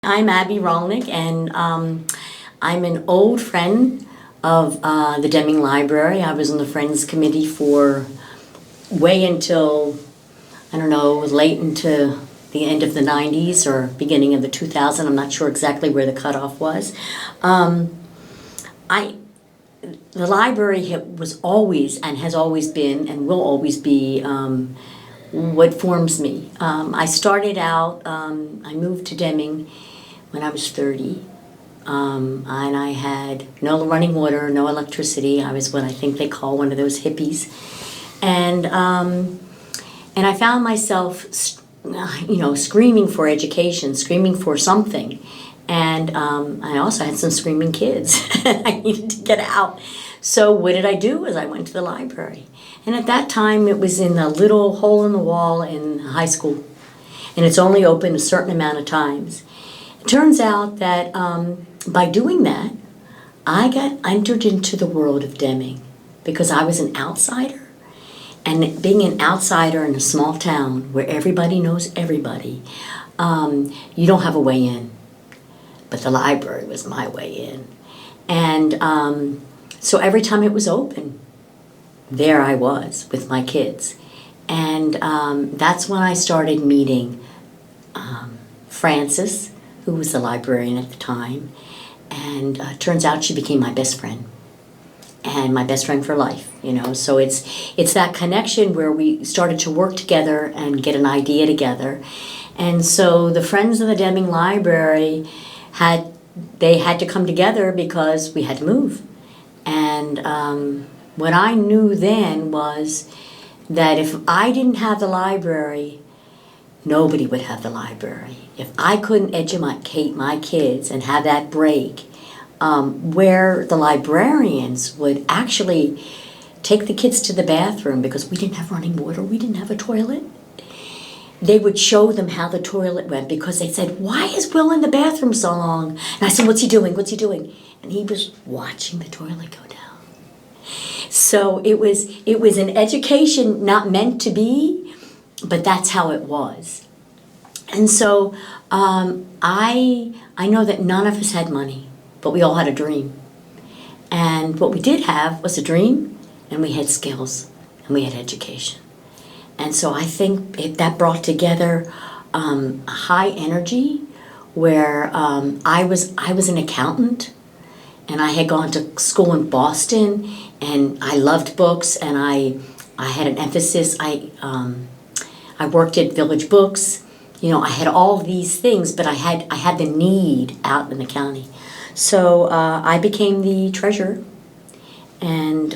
I'm Abbe Rolnick, and I'm an old friend of the Deming Library. I was on the Friends Committee for way until, I don't know, late into the end of the 90s or beginning of the 2000s. I'm not sure exactly where the cutoff was. I The library was always and has always been and will always be what forms me. I started out, I moved to Deming when I was 30, and I had no running water, no electricity. I was what I think they call one of those hippies, and I found myself, screaming for education, screaming for something, and I also had some screaming kids. I needed to get out. So what did I do? Is I went to the library, and at that time it was in a little hole in the wall in high school, and it's only open a certain amount of times. It turns out that by doing that, I got entered into the world of Deming because I was an outsider. And being an outsider in a small town where everybody knows everybody, you don't have a way in. But the library was my way in. And so every time it was open, there I was with my kids. And that's when I started meeting Frances, who was the librarian at the time, and turns out she became my best friend, and my best friend for life. So it's that connection where we started to work together and get an idea together, and so the Friends of the Deming Library had to come together because we had to move, and what I knew then was that if I didn't have the library, nobody would have the library. If I couldn't educate my kids and have that break where the librarians would actually take the kids to the bathroom because we didn't have running water, we didn't have a toilet. They would show them how the toilet went because they said, "Why is Will in the bathroom so long?" And I said, "What's he doing? What's he doing?" And he was watching the toilet go down. So it was an education not meant to be, but that's how it was. And so I know that none of us had money, but we all had a dream. And what we did have was a dream, and we had skills, and we had education. And so I think that brought together a high energy where I was an accountant, and I had gone to school in Boston, and I loved books, and I had an emphasis. I worked at Village Books. I had all these things, but I had the need out in the county. So I became the treasurer, and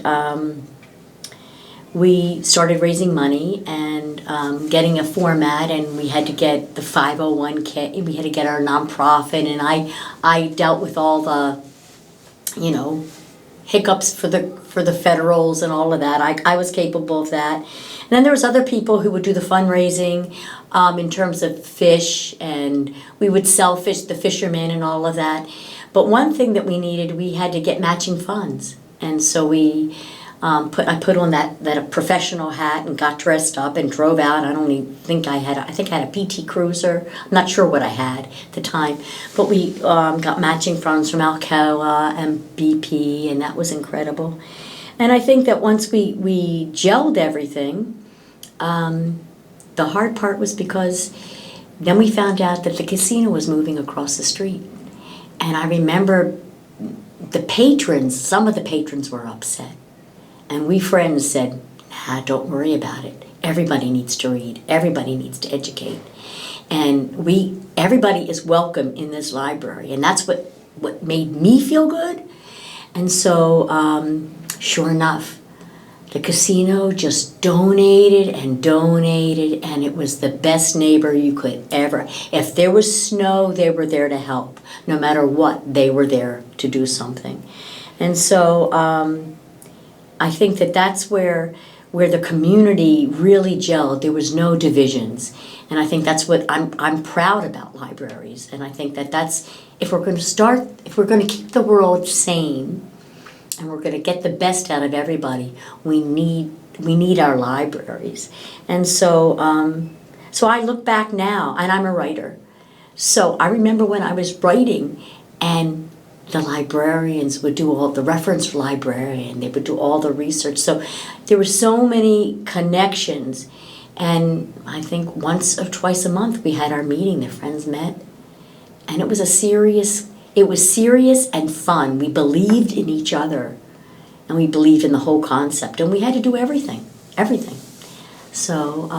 we started raising money and getting a format, and we had to get the 501k, we had to get our nonprofit, and I dealt with all the, hiccups for the federals and all of that. I was capable of that. And then there was other people who would do the fundraising in terms of fish, and we would sell fish, the fishermen and all of that. But one thing that we had to get matching funds. And so I put on that professional hat and got dressed up and drove out. I think I had a PT Cruiser. I'm not sure what I had at the time. But we got matching funds from Alcoa and BP, and that was incredible. And I think that once we gelled everything, the hard part was because then we found out that the casino was moving across the street. And I remember some of the patrons were upset. And we friends said, "Nah, don't worry about it. Everybody needs to read. Everybody needs to educate. And everybody is welcome in this library." And that's what made me feel good. And so, sure enough, the casino just donated and donated, and it was the best neighbor you could ever. If there was snow, they were there to help. No matter what, they were there to do something. And so I think that's where the community really gelled. There was no divisions. And I think that's what I'm proud about libraries. And I think that's, if we're going to keep the world sane, and we're going to get the best out of everybody, we need our libraries. And so I look back now, and I'm a writer. So I remember when I was writing, and the librarians would do all the reference librarian, they would do all the research. So there were so many connections. And I think once or twice a month we had our meeting, the friends met. And it was serious and fun. We believed in each other, and we believed in the whole concept, and we had to do everything. So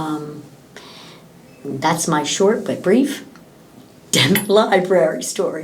that's my short but brief library story.